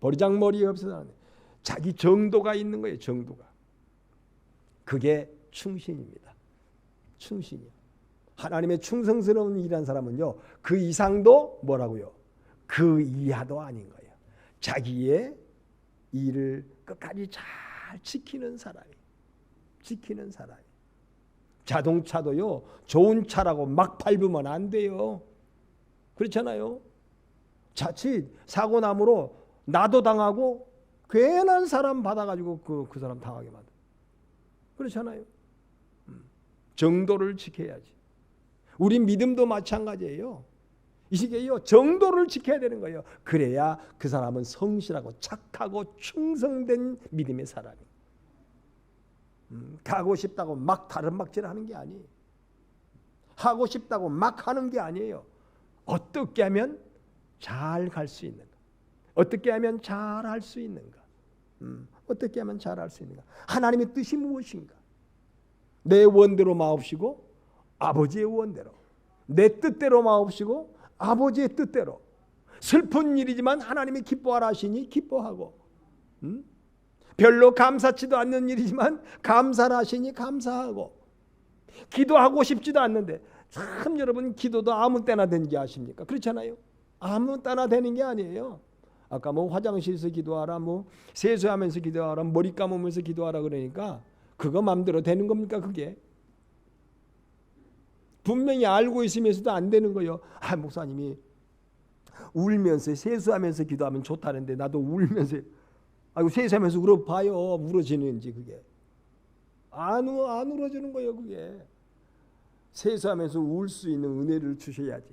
버리장머리 없어서 안 돼. 자기 정도가 있는 거예요. 정도가. 그게 충신입니다. 충신이요. 하나님의 충성스러운 일한 사람은요, 그 이상도 뭐라고요? 그 이하도 아닌 거예요. 자기의 일을 끝까지 잘 지키는 사람이. 지키는 사람이. 자동차도요, 좋은 차라고 막 밟으면 안 돼요. 그렇잖아요. 자칫 사고 나므로 나도 당하고 괜한 사람 받아가지고 그 사람 당하게 만들. 그렇잖아요. 정도를 지켜야지. 우리 믿음도 마찬가지예요. 이 시기에요, 정도를 지켜야 되는 거예요. 그래야 그 사람은 성실하고 착하고 충성된 믿음의 사람이. 가고 싶다고 막 다른 막질하는 게 아니에요. 하고 싶다고 막 하는 게 아니에요. 어떻게 하면 잘 갈 수 있는가? 어떻게 하면 잘 할 수 있는가? 어떻게 하면 잘 할 수 있는가? 하나님의 뜻이 무엇인가? 내 원대로 마옵시고 아버지의 원대로, 내 뜻대로 마옵시고 아버지의 뜻대로. 슬픈 일이지만 하나님이 기뻐하라 하시니 기뻐하고, 별로 감사치도 않는 일이지만 감사를 하시니 감사하고, 기도하고 싶지도 않는데, 참 여러분, 기도도 아무 때나 되는 게 아십니까? 그렇잖아요. 아무 때나 되는 게 아니에요. 아까 뭐 화장실에서 기도하라, 뭐 세수하면서 기도하라, 머리 감으면서 기도하라 그러니까 그거 마음대로 되는 겁니까? 그게 분명히 알고 있으면서도 안 되는 거예요. 목사님이 울면서 세수하면서 기도하면 좋다는데 나도 울면서 세수하면서 울어봐요. 울어지는지. 그게 안 울어지는 거예요. 그게 세수하면서 울 수 있는 은혜를 주셔야지.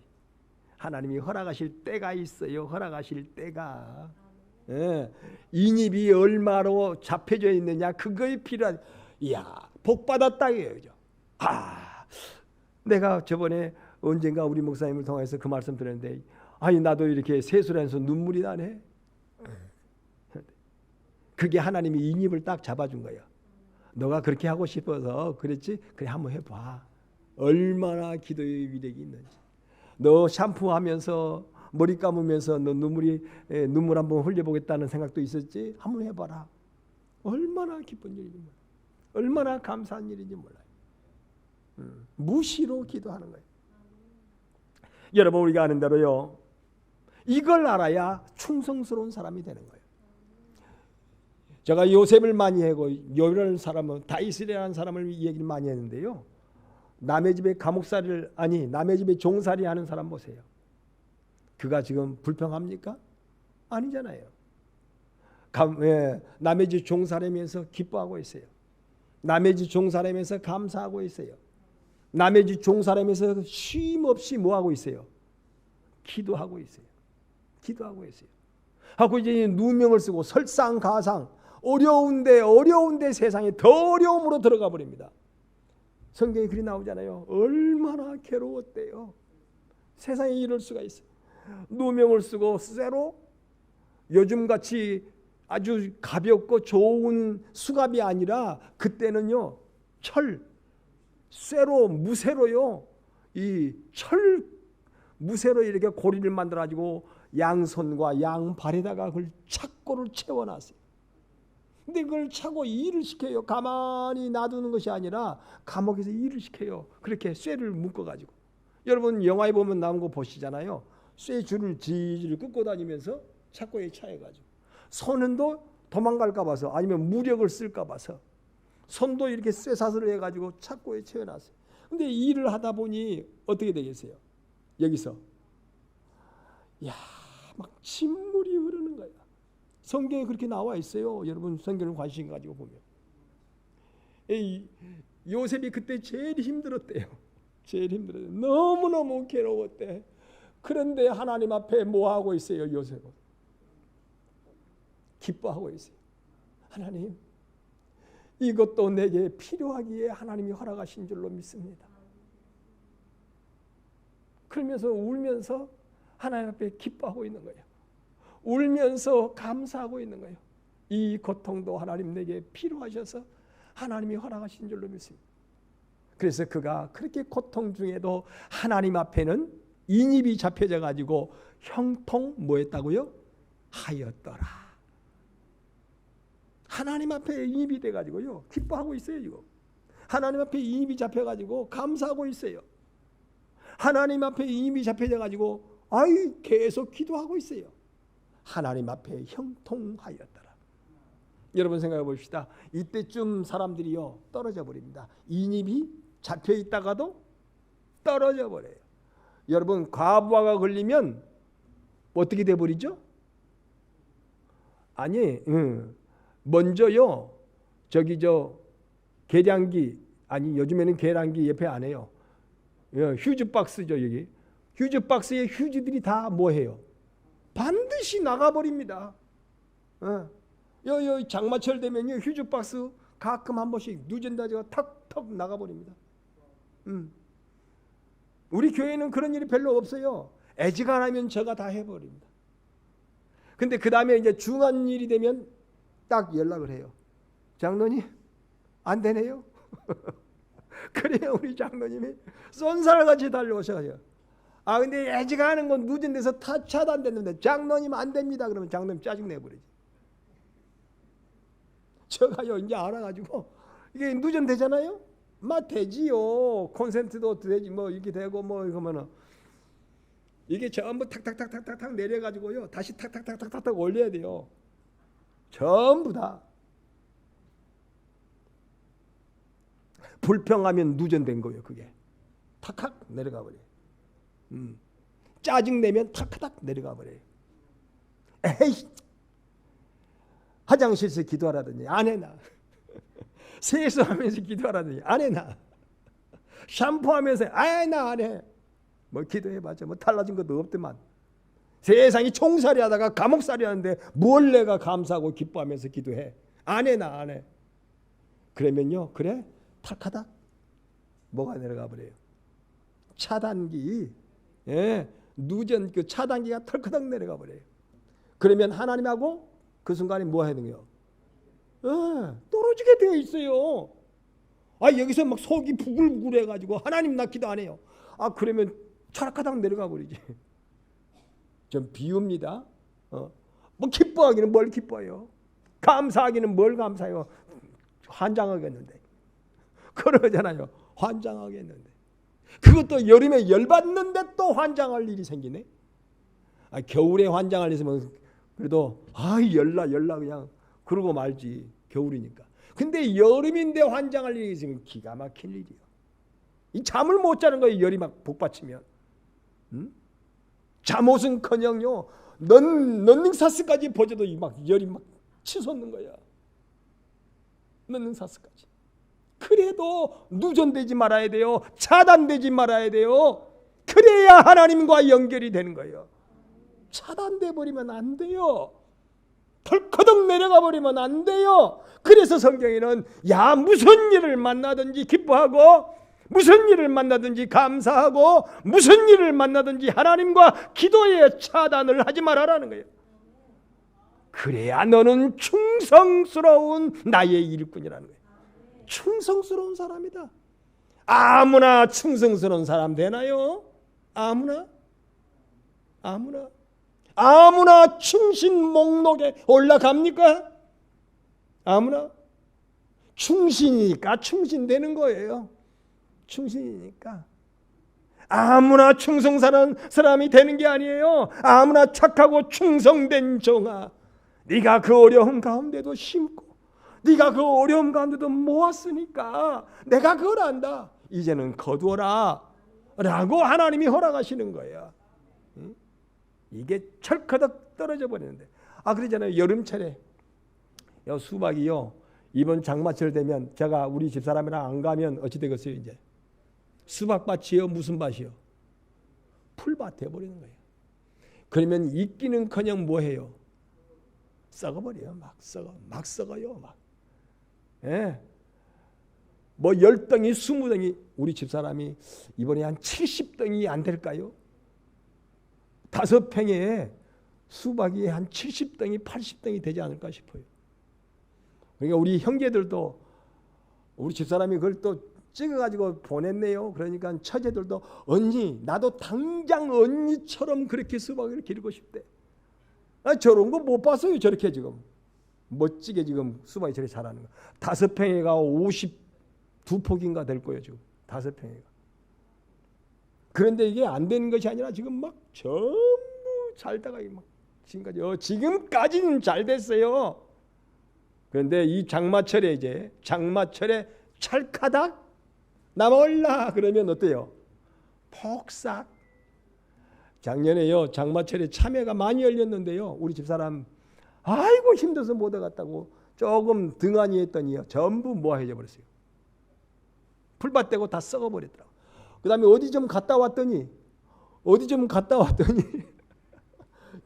하나님이 허락하실 때가 있어요. 허락하실 때가. 인입이 얼마로 잡혀져 있느냐, 그거에 필요한. 이야, 복 받았다 이거죠. 내가 저번에 언젠가 우리 목사님을 통해서 그 말씀 드렸는데, 나도 이렇게 세수를 해서 눈물이 나네. 그게 하나님이 인입을 딱 잡아준 거예요. 너가 그렇게 하고 싶어서 그랬지? 그래, 한번 해봐. 얼마나 기도의 위력이 있는지. 너 샴푸하면서 머리 감으면서 너 눈물 한번 흘려보겠다는 생각도 있었지? 한번 해봐라. 얼마나 기쁜 일인지 몰라. 얼마나 감사한 일인지 몰라요. 무시로 기도하는 거예요. 여러분, 우리가 아는 대로요, 이걸 알아야 충성스러운 사람이 되는 거예요. 제가 요셉을 많이 하고 요라는 사람은 다윗이라는 사람을 얘기를 많이 했는데요, 남의 집에 감옥살이를, 남의 집에 종살이 하는 사람 보세요. 그가 지금 불평합니까? 아니잖아요. 남의 집 종살이면서 기뻐하고 있어요. 남의 집 종살이면서 감사하고 있어요. 남의 집 종살이면서 쉼 없이 뭐하고 있어요? 기도하고 있어요. 기도하고 있어요. 하고 이제 누명을 쓰고 설상가상, 어려운데 세상에 더 어려움으로 들어가 버립니다. 성경에 글이 나오잖아요. 얼마나 괴로웠대요. 세상에 이럴 수가 있어요. 누명을 쓰고 쇠로, 요즘같이 아주 가볍고 좋은 수갑이 아니라 그때는요, 쇠로, 무쇠로요, 이 무쇠로 이렇게 고리를 만들어 가지고 양손과 양발에다가 그걸 착고를 채워놨어요. 근데 그걸 차고 일을 시켜요. 가만히 놔두는 것이 아니라 감옥에서 일을 시켜요. 그렇게 쇠를 묶어가지고. 여러분 영화에 보면 나온 거 보시잖아요. 쇠 줄을 질질 끌고 다니면서 착고에 차여가지고. 손은도 도망갈까 봐서, 아니면 무력을 쓸까 봐서 손도 이렇게 쇠사슬을 해가지고 착고에 채워놨어요. 근데 일을 하다 보니 어떻게 되겠어요? 여기서 막 침물이 흐르는 거야. 성경에 그렇게 나와 있어요. 여러분 성경을 관심 가지고 보면 요셉이 그때 제일 힘들었대요. 제일 힘들었대요. 너무너무 괴로웠대. 그런데 하나님 앞에 뭐 하고 있어요? 요셉은 기뻐하고 있어요. 하나님, 이것도 내게 필요하기에 하나님이 허락하신 줄로 믿습니다. 그러면서 울면서 하나님 앞에 기뻐하고 있는 거예요. 울면서 감사하고 있는 거예요. 이 고통도 하나님 내게 필요하셔서 하나님이 허락하신 줄로 믿습니다. 그래서 그가 그렇게 고통 중에도 하나님 앞에는 인입이 잡혀져 가지고 형통 뭐 했다고요? 하였더라. 하나님 앞에 인입이 돼 가지고요 기뻐하고 있어요. 지금 하나님 앞에 인입이 잡혀 가지고 감사하고 있어요. 하나님 앞에 인입이 잡혀져 가지고 계속 기도하고 있어요. 하나님 앞에 형통하였더라. 여러분 생각해 봅시다. 이때쯤 사람들이요 떨어져 버립니다. 인입이 잡혀 있다가도 떨어져 버려요. 여러분 과부하가 걸리면 어떻게 돼 버리죠? 아니, 먼저요 계량기, 아니 요즘에는 계량기 옆에 안 해요. 휴즈박스죠. 여기 휴즈박스에 휴지들이 다 뭐해요? 반드시 나가버립니다. 장마철 되면요 휴즈박스 가끔 한 번씩 누전다지가 턱턱 나가버립니다. 우리 교회는 그런 일이 별로 없어요. 애지간하면 저가 다 해버립니다. 근데 그 다음에 이제 중한 일이 되면 딱 연락을 해요. 장로님 안 되네요. 그래요. 우리 장로님이 쏜살같이 달려오셔가지고 근데 애지간하는 건 누진 데서 차단됐는데 장로님 안 됩니다. 그러면 장로님 짜증내버리지. 저가요 이제 알아가지고 이게 누전되잖아요. 되지요. 콘센트도 되지 뭐 이렇게 되고 뭐 이거면은 이게 전부 탁탁탁탁탁 내려가지고요 다시 탁탁탁탁탁 올려야 돼요. 전부 다 불평하면 누전된 거예요. 그게 탁탁 내려가 버려요. 짜증내면 탁탁 내려가 버려요. 에이, 화장실에서 기도하라더니 안 해나. 세수하면서 기도하라더니 안 해나. 샴푸하면서 나 안 해. 뭐 기도해봤자 뭐 달라진 것도 없더만. 세상이 총살이 하다가 감옥살이 하는데 뭘 내가 감사하고 기뻐하면서 기도해. 안 해, 나 안 해. 그러면요 그래 탁하다 뭐가 내려가 버려요. 차단기, 누전 그 차단기가 털커덕 내려가 버려요. 그러면 하나님하고 그 순간에 뭐 해야 되요? 떨어지게 되어 있어요. 여기서 막 속이 부글부글 해가지고 하나님 나 기도 안 해요. 그러면 차락하닥 내려가 버리지. 좀 비웁니다. 뭐 기뻐하기는 뭘 기뻐해요. 감사하기는 뭘 감사해요. 환장하겠는데. 그러잖아요. 환장하겠는데. 그것도 여름에 열받는데 또 환장할 일이 생기네. 겨울에 환장할 일 있으면 그래도 열나 그냥 그러고 말지. 겨울이니까. 근데 여름인데 환장할 일이 있으면 기가 막힐 일이요. 이 잠을 못 자는 거예요. 열이 막 복받치면. 잠옷은커녕요 런닝사스까지 보져도 막 열이 막 치솟는 거야. 런닝사스까지. 그래도 누전되지 말아야 돼요. 차단되지 말아야 돼요. 그래야 하나님과 연결이 되는 거예요. 차단돼 버리면 안 돼요. 덜커덕 내려가 버리면 안 돼요. 그래서 성경에는 무슨 일을 만나든지 기뻐하고 무슨 일을 만나든지 감사하고 무슨 일을 만나든지 하나님과 기도에 차단을 하지 말아라는 거예요. 그래야 너는 충성스러운 나의 일꾼이라는 거예요. 충성스러운 사람이다. 아무나 충성스러운 사람 되나요? 아무나 충신 목록에 올라갑니까? 아무나? 충신이니까 충신되는 거예요. 충신이니까. 아무나 충성사는 사람이 되는 게 아니에요. 아무나 착하고 충성된 종아, 네가 그 어려움 가운데도 심고 네가 그 어려움 가운데도 모았으니까 내가 그걸 안다. 이제는 거두어라 라고 하나님이 허락하시는 거예요. 이게 철커덕 떨어져 버리는데, 그러잖아요. 여름철에 수박이요, 이번 장마철 되면 제가 우리 집사람이랑 안 가면 어찌 되겠어요? 이제 수박밭이요, 무슨 밭이요? 풀밭 돼버리는 거예요. 그러면 익기는커녕 뭐해요? 썩어버려요. 막 썩어요. 막. 예. 뭐 10덩이 20덩이, 우리 집사람이 이번에 한 70덩이 안 될까요? 5평에 수박이 한 70덩이 80덩이 되지 않을까 싶어요. 그러니까 우리 형제들도, 우리 집사람이 그걸 또 찍어가지고 보냈네요. 그러니까 처제들도 언니, 나도 당장 언니처럼 그렇게 수박을 기르고 싶대. 저런 거 못 봤어요. 저렇게 지금 멋지게 지금 수박이 저렇게 자라는 거. 5평에가 52폭인가 될 거예요. 지금 5평에가. 그런데 이게 안 되는 것이 아니라 지금 막 전부 잘다가 막 지금까지는 잘 됐어요. 그런데 이 장마철에 찰카닥 나몰라 그러면 어때요? 폭삭. 작년에요, 장마철에 참외가 많이 열렸는데요, 우리 집사람 아이고 힘들어서 못 와갔다고 조금 등한히 했더니요, 전부 뭐해져 버렸어요. 풀밭 되고 다 썩어버렸더라고. 그 다음에 어디 좀 갔다 왔더니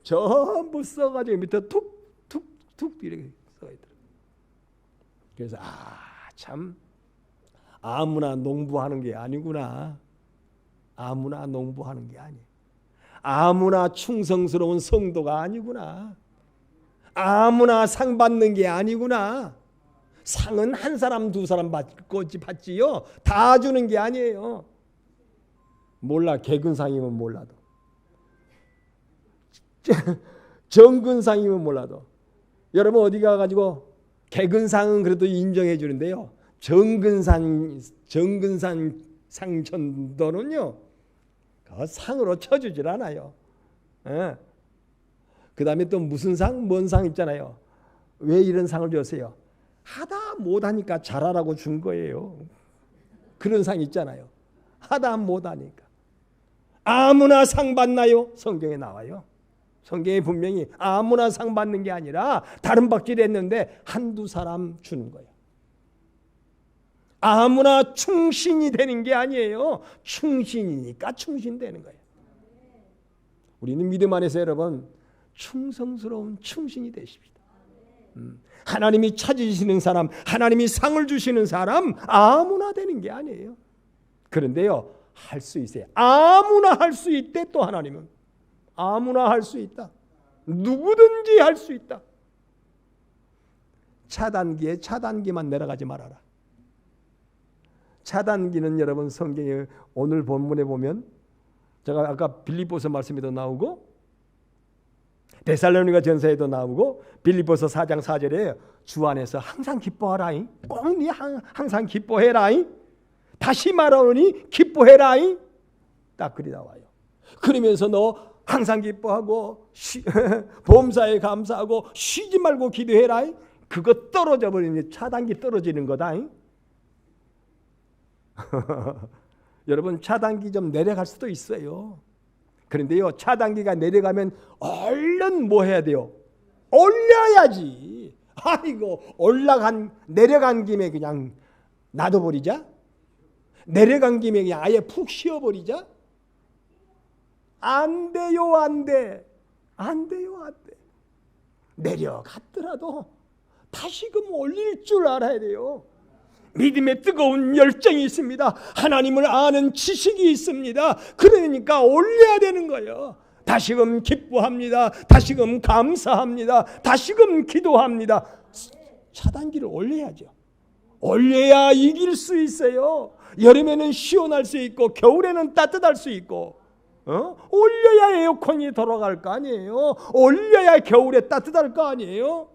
전부 썩어가지고 밑에 툭툭툭 이렇게 썩어있더라고요. 그래서 참 아무나 농부하는 게 아니구나. 아무나 농부하는 게 아니에요. 아무나 충성스러운 성도가 아니구나. 아무나 상 받는 게 아니구나. 상은 한 사람 두 사람 받지요. 다 주는 게 아니에요. 몰라, 개근상이면 몰라도, 정근상이면 몰라도, 여러분 어디 가가지고 개근상은 그래도 인정해 주는데요, 정근상 상천도는요, 그 상으로 쳐주질 않아요. 예. 그 다음에 또 무슨 상, 뭔 상 있잖아요. 왜 이런 상을 줬어요? 하다 못하니까 잘하라고 준 거예요. 그런 상 있잖아요. 하다 못하니까. 아무나 상 받나요? 성경에 나와요. 성경에 분명히 아무나 상 받는 게 아니라 다른 박질 했는데 한두 사람 주는 거예요. 아무나 충신이 되는 게 아니에요. 충신이니까 충신되는 거예요. 우리는 믿음 안에서 여러분 충성스러운 충신이 되십시다. 하나님이 찾으시는 사람, 하나님이 상을 주시는 사람 아무나 되는 게 아니에요. 그런데요, 할 수 있어요. 아무나 할 수 있대. 또 하나님은 아무나 할 수 있다. 누구든지 할 수 있다. 차단기에 차단기만 내려가지 말아라. 차단기는 여러분 성경에 오늘 본문에 보면, 제가 아까 빌립보서 말씀에도 나오고 데살로니가 전서에도 나오고 빌립보서 4장 4절에 주 안에서 항상 기뻐하라. 꼭 네 항상 기뻐해라. 다시 말하오니 기뻐해라. 딱 그리 나와요. 그러면서 너 항상 기뻐하고 범사에 감사하고 쉬지 말고 기도해라. 그거 떨어져 버리면 차단기 떨어지는 거다. 여러분 차단기 좀 내려갈 수도 있어요. 그런데요, 차단기가 내려가면 얼른 뭐 해야 돼요? 올려야지. 아이고, 내려간 김에 그냥 놔둬버리자? 내려간 김에 그냥 아예 푹 쉬어버리자? 안 돼요, 안 돼. 안 돼요, 안 돼. 내려갔더라도 다시금 올릴 줄 알아야 돼요. 믿음의 뜨거운 열정이 있습니다. 하나님을 아는 지식이 있습니다. 그러니까 올려야 되는 거예요. 다시금 기뻐합니다. 다시금 감사합니다. 다시금 기도합니다. 차단기를 올려야죠. 올려야 이길 수 있어요. 여름에는 시원할 수 있고 겨울에는 따뜻할 수 있고, 올려야 에어컨이 돌아갈 거 아니에요. 올려야 겨울에 따뜻할 거 아니에요.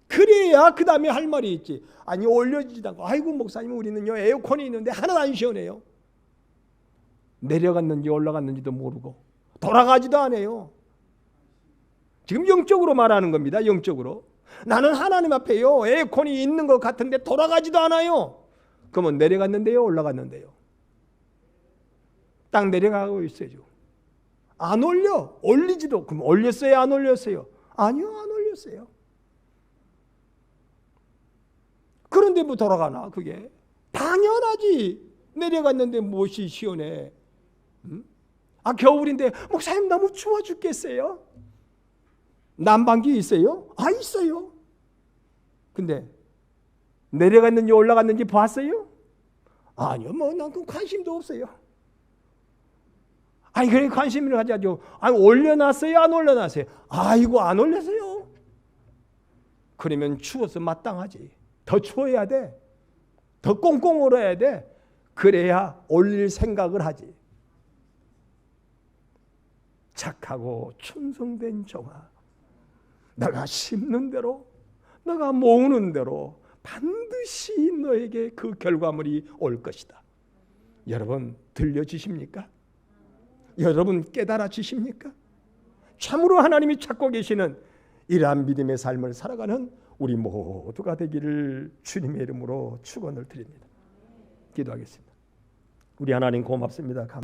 그래야 그 다음에 할 말이 있지. 아니 올려지지도 않고, 아이고 목사님 우리는요 에어컨이 있는데 하나도 안 시원해요. 내려갔는지 올라갔는지도 모르고 돌아가지도 않아요. 지금 영적으로 말하는 겁니다. 영적으로. 나는 하나님 앞에요 에어컨이 있는 것 같은데 돌아가지도 않아요. 그러면 내려갔는데요, 올라갔는데요? 딱 내려가고 있어요. 안 올리지도. 그럼 올렸어요, 안 올렸어요? 아니요, 안 올렸어요. 그런데 뭐 돌아가나 그게? 당연하지. 내려갔는데 무엇이 시원해? 겨울인데 목사님 너무 추워 죽겠어요. 난방기 있어요? 있어요. 근데 내려갔는지 올라갔는지 봤어요? 아니요, 난 그 관심도 없어요. 그래 관심을 가져야죠. 올려놨어요, 안 올려놨어요? 이거 안 올렸어요. 그러면 추워서 마땅하지. 더 추워야 돼. 더 꽁꽁 얼어야 돼. 그래야 올릴 생각을 하지. 착하고 충성된 종아, 너가 심는 대로, 너가 모으는 대로 반드시 너에게 그 결과물이 올 것이다. 여러분 들려지십니까? 여러분 깨달아지십니까? 참으로 하나님이 찾고 계시는 이러한 믿음의 삶을 살아가는 우리 모두가 되기를 주님의 이름으로 축원을 드립니다. 기도하겠습니다. 우리 하나님 고맙습니다.